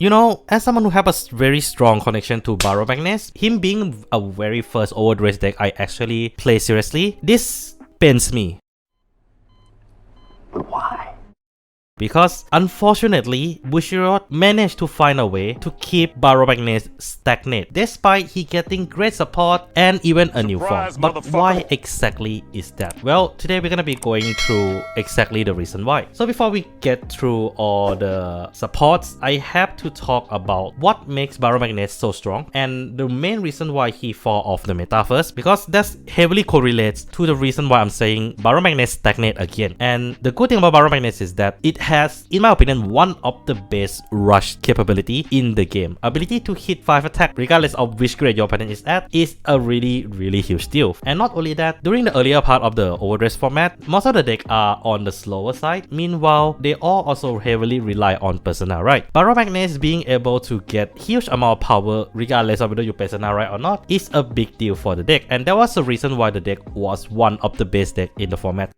You know, as someone who have a very strong connection to Baromagnes, him being a very first overdress deck I actually play seriously, this pains me. Why? Because unfortunately, Bushiroad managed to find a way to keep Baromagnes stagnant, despite he getting great support and even a new form. But why exactly is that? Well, today we're gonna be going through exactly the reason why. So before we get through all the supports, I have to talk about what makes Baromagnes so strong and the main reason why he fall off the meta first, because that heavily correlates to the reason why I'm saying Baromagnes stagnate again. And the good thing about Baromagnes is that it has, in my opinion, one of the best rush capability in the game. Ability to hit 5 attack regardless of which grade your opponent is at is a really huge deal. And not only that, during the earlier part of the overdress format, most of the deck are on the slower side. Meanwhile, they all also heavily rely on Persona Right. Baromagnes being able to get huge amount of power regardless of whether you Persona Right or not is a big deal for the deck, and that was the reason why the deck was one of the best deck in the format.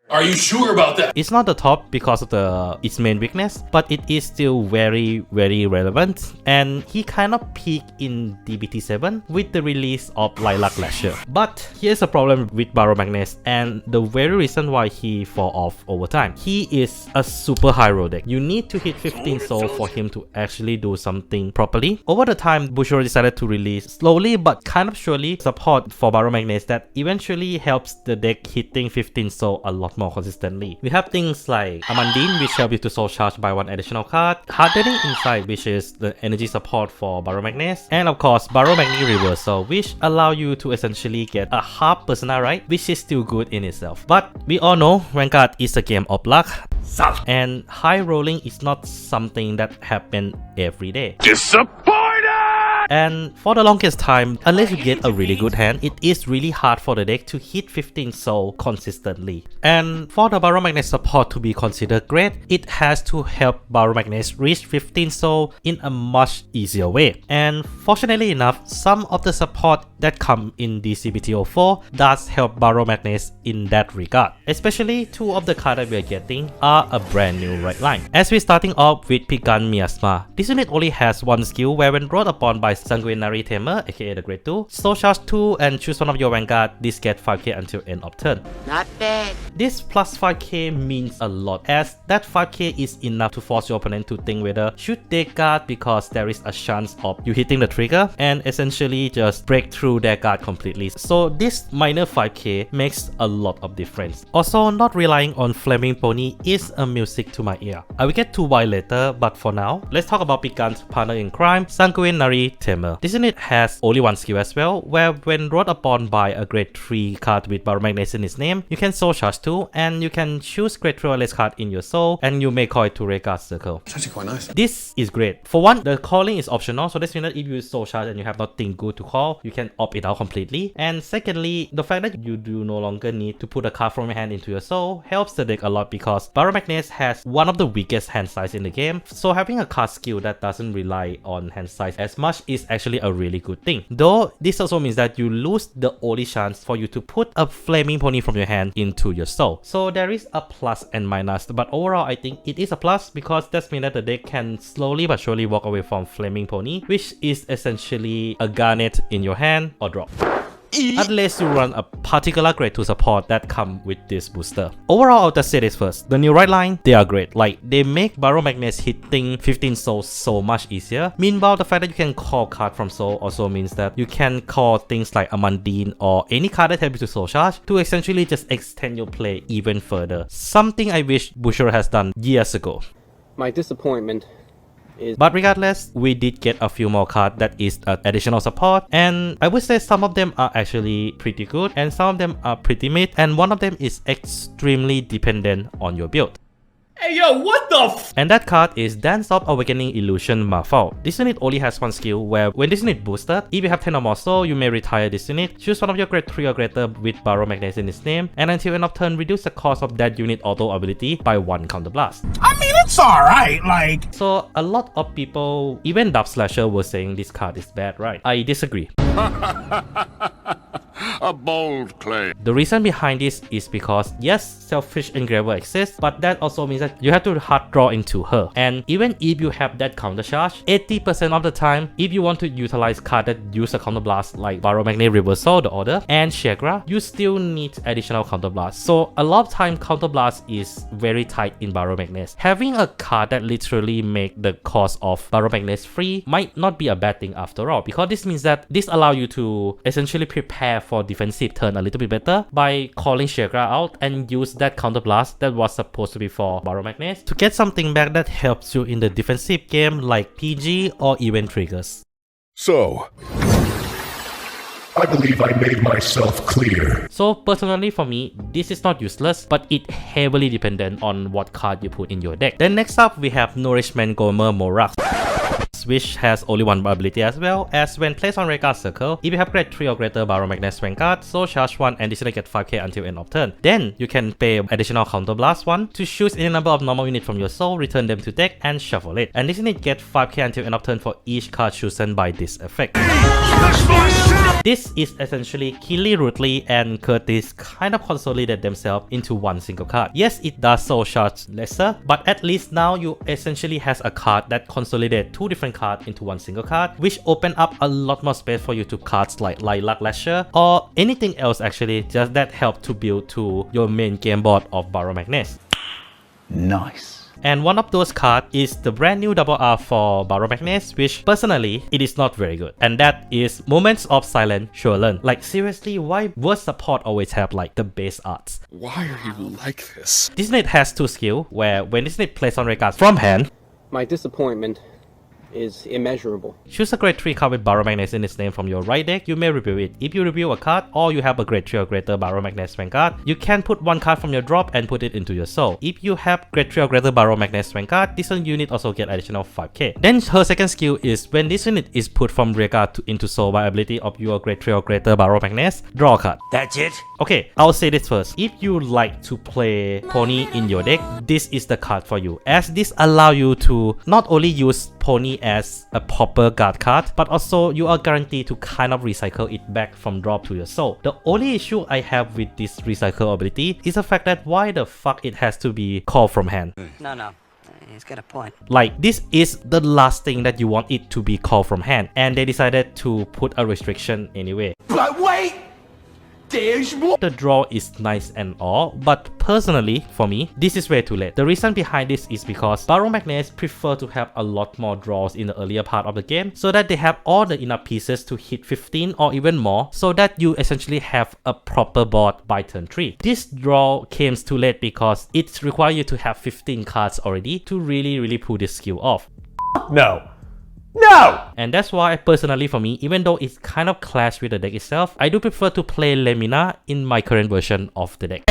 Are you sure about that? It's not the top because of its main weakness, but it is still very relevant, and he kind of peaked in DBT7 with the release of Lilac Lasher. But here's a problem with Baromagnes and the very reason why he fall off over time. He is a super high roll deck. You need to hit 15 soul for him to actually do something properly. Over the time, Bushiroad decided to release slowly but kind of surely support for Baromagnes that eventually helps the deck hitting 15 soul a lot more consistently. We have things like Amandine, which help you to soul charge by one additional card, Hardening Insight, which is the energy support for Baromagnes, and of course Baromagnes Reversal, which allow you to essentially get a half Persona Right, which is still good in itself. But we all know Vanguard is a game of luck, and high rolling is not something that happen every day. And for the longest time, unless you get a really good hand, it is really hard for the deck to hit 15 soul consistently. And for the Baromagnes support to be considered great, it has to help Baromagnes reach 15 soul in a much easier way. And fortunately enough, some of the support that come in DCBT04 does help Baromagnes in that regard. Especially two of the cards that we are getting are a brand new right line. As we're starting off with Pigan Miasma, this unit only has one skill where when brought upon by Sanguinary Tamer, aka the grade 2, soul charge 2 and choose one of your Vanguard, this get 5k until end of turn. Not bad. This plus 5k means a lot, as that 5k is enough to force your opponent to think whether should they guard because there is a chance of you hitting the trigger and essentially just break through their guard completely. So this minor 5k makes a lot of difference. Also, not relying on Flaming Pony is a music to my ear. I will get to why later, but for now, let's talk about Pigan's partner in crime, Sanguinary Tamer. This unit has only one skill as well, where when brought upon by a grade 3 card with Baromagnes in its name, you can soul charge 2 and you can choose grade 3 or less card in your soul and you may call it to Rayguard Circle. It's actually quite nice. This is great. For one, the calling is optional, so this means that if you soul charge and you have nothing good to call, you can opt it out completely. And secondly, the fact that you do no longer need to put a card from your hand into your soul helps the deck a lot because Baromagnes has one of the weakest hand size in the game, so having a card skill that doesn't rely on hand size as much is actually a really good thing. Though this also means that you lose the only chance for you to put a Flaming Pony from your hand into your soul. So there is a plus and minus, but overall I think it is a plus because that means that the deck can slowly but surely walk away from Flaming Pony, which is essentially a Garnet in your hand or drop. Unless you run a particular grade 2 support that come with this booster. Overall, I'll just say this first. The new right line, they are great. Like, they make Baromagnes hitting 15 souls so much easier. Meanwhile, the fact that you can call card from soul also means that you can call things like Amandine or any card that helps you to soul charge to essentially just extend your play even further. Something I wish Bushiroad has done years ago. My disappointment is... But regardless, we did get a few more cards that is additional support, and I would say some of them are actually pretty good and some of them are pretty mid, and one of them is extremely dependent on your build. Hey yo, what the f— And that card is Dance of Awakening Illusion Marfal. This unit only has one skill where when this unit boosted, if you have 10 or more soul, you may retire this unit, choose one of your grade 3 or greater with Baromagnes in its name, and until end of turn, reduce the cost of that unit auto ability by 1 counterblast. I mean, it's alright, like... So a lot of people, even Dub Slasher, were saying this card is bad, right? I disagree. A bold claim. The reason behind this is because yes, selfish engraver exists, but that also means that you have to hard draw into her. And even if you have that counter charge, 80% of the time, if you want to utilize cards that use a counter blast like Baromagnes Reversal, the Order, and Shagra, you still need additional counter blast. So a lot of time counter blast is very tight in Baromagnes. Having a card that literally make the cost of Baromagnes free might not be a bad thing after all, because this means that this allows you to essentially prepare for defensive turn a little bit better by calling Shagra out and use that counter blast that was supposed to be for Baromagnes to get something back that helps you in the defensive game like PG or event triggers. So, I believe I made myself clear. So personally for me, this is not useless, but it heavily dependent on what card you put in your deck. Then next up, we have Nourishment Gomer Morax, which has only one ability as well, as when placed on Vanguard circle, if you have grade 3 or greater Baromagnes Vanguard, so charge 1 and this will get 5k until end of turn. Then you can pay additional counter blast 1 to choose any number of normal units from your soul, return them to deck and shuffle it. And this unit get 5k until end of turn for each card chosen by this effect. This is essentially Killy, Ruthley, and Curtis kind of consolidate themselves into one single card. Yes, it does soul charge lesser, but at least now you essentially has a card that consolidate two different cards into one single card, which open up a lot more space for you to cards like Lilac Lasher or anything else actually, just that help to build to your main game board of Baromagnes. Nice. And one of those cards is the brand new double R for Baromagnes, which personally, it is not very good. And that is Moments of Silence Shuolen. Like seriously, why worst support always have like the base arts? Why are you like this? This unit has two skills, where when this unit plays on regards from hand, My disappointment is immeasurable. choose a grade 3 card with Baromagnes in its name from your right deck, you may reveal it. If you reveal a card or you have a grade 3 or greater Baromagnes Vanguard, you can put one card from your drop and put it into your soul. If you have grade 3 or greater Baromagnes Vanguard, this unit also get additional 5k. Then her second skill is when this unit is put from rearguard into soul by ability of your grade 3 or greater Baromagnes, draw a card. That's it? Okay, I'll say this first. If you like to play Pony in your deck, this is the card for you, as this allows you to not only use Pony as a proper guard card, but also you are guaranteed to kind of recycle it back from drop to your soul. The only issue I have with this recycle ability is the fact that why the fuck it has to be called from hand. No. He's got a point. Like, this is the last thing that you want it to be called from hand, and they decided to put a restriction anyway. But wait! There's more! The draw is nice and all, but personally, for me, this is way too late. The reason behind this is because Baromagnes prefer to have a lot more draws in the earlier part of the game, so that they have all the enough pieces to hit 15 or even more, so that you essentially have a proper board by turn 3. This draw came too late because it requires you to have 15 cards already to really pull this skill off. No. And that's why personally for me, even though it's kind of clash with the deck itself, I do prefer to play Lemina in my current version of the deck.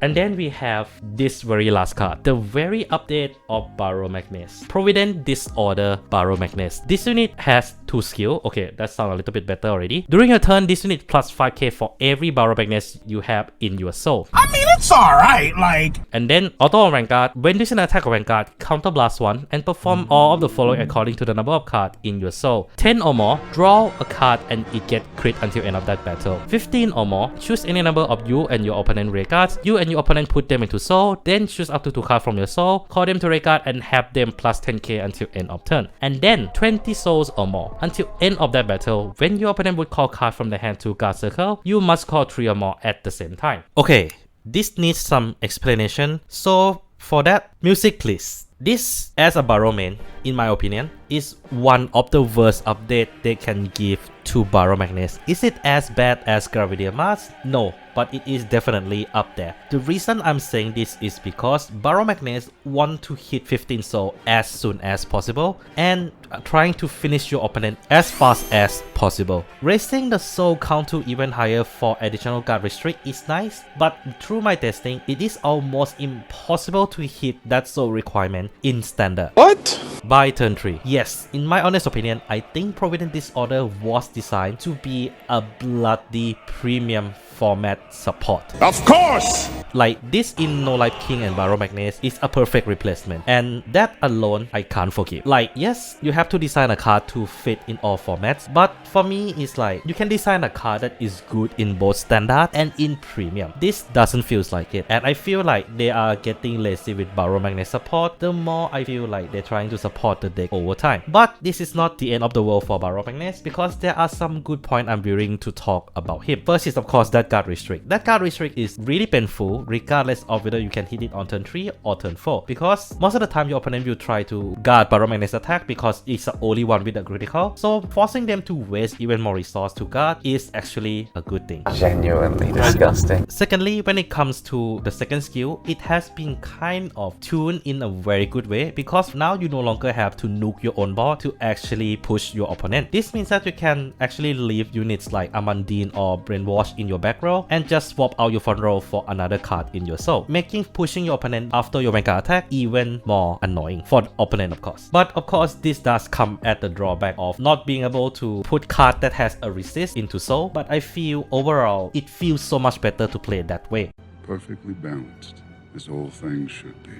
And then we have this very last card, the very update of Baromagnes, Provident Disorder Baromagnes. This unit has two skills. Okay, that sounds a little bit better already. During your turn, this unit plus 5k for every Baromagnes you have in your soul. I mean, it's alright, like. And then auto on Vanguard, when this unit attack Vanguard, counter blast 1 and perform all of the following according to the number of cards in your soul. 10 or more, draw a card and it get crit until end of that battle. 15 or more, choose any number of you and your opponent rear cards. You and your opponent put them into soul, then choose up to 2 cards from your soul, call them to rear card and have them plus 10k until end of turn. And then 20 souls or more. Until end of that battle, when your opponent would call card from the hand to guard circle, you must call 3 or more at the same time. Okay, this needs some explanation, so for that, music please. This, as a Baro main, in my opinion, is one of the worst updates they can give to Baromagnes. Is it as bad as Gravity Mass? No, but it is definitely up there. The reason I'm saying this is because Baromagnes want to hit 15 soul as soon as possible and trying to finish your opponent as fast as possible. Raising the soul count to even higher for additional guard restrict is nice, but through my testing, it is almost impossible to hit that soul requirement in standard. What? By turn 3. Yes, in my honest opinion, I think Provident Disorder was designed to be a bloody premium format support. Of course! Like this in No Life King and Baromagnes is a perfect replacement, and that alone I can't forgive. Like yes, you have to design a card to fit in all formats, but for me it's like you can design a card that is good in both standard and in premium. This doesn't feel like it, and I feel like they are getting lazy with Baromagnes support. The more I feel like they're trying to support the deck over time. But this is not the end of the world for Baromagnes, because there are some good points I'm willing to talk about him. First is of course that guard restrict. That guard restrict is really painful regardless of whether you can hit it on turn 3 or turn 4, because most of the time your opponent will try to guard Baromagnes attack because it's the only one with a critical, so forcing them to waste even more resource to guard is actually a good thing. Genuinely disgusting. Secondly, when it comes to the second skill, it has been kind of tuned in a very good way, because now you no longer have to nuke your own board to actually push your opponent. This means that you can actually leave units like Amandine or Brainwash in your back row and just swap out your front row for another card in your soul, making pushing your opponent after your Vanguard attack even more annoying for the opponent of course. But of course this does come at the drawback of not being able to put card that has a resist into soul, but I feel overall it feels so much better to play that way. Perfectly balanced, as all things should be.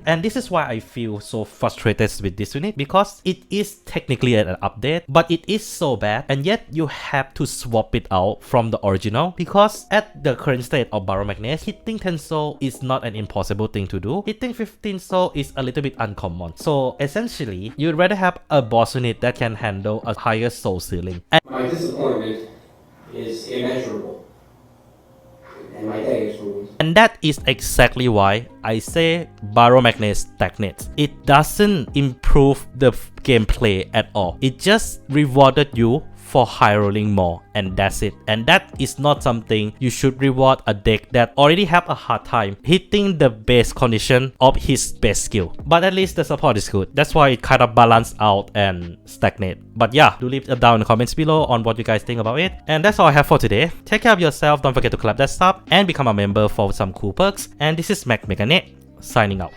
And this is why I feel so frustrated with this unit, because it is technically an update, but it is so bad, and yet you have to swap it out from the original, because at the current state of Baromagnes, hitting 10 soul is not an impossible thing to do. Hitting 15 soul is a little bit uncommon. So essentially, you'd rather have a boss unit that can handle a higher soul ceiling. My disappointment is immeasurable. And my day is ruined. And that is exactly why I say Baromagnes stagnates. It doesn't improve the gameplay at all. It just rewarded you for high rolling more, and that's it. And that is not something you should reward a deck that already have a hard time hitting the base condition of his base skill. But at least the support is good. That's why it kind of balance out and stagnate. But yeah, do leave it down in the comments below on what you guys think about it. And that's all I have for today. Take care of yourself, don't forget to clap that sub and become a member for some cool perks. And this is Mac Megane signing out.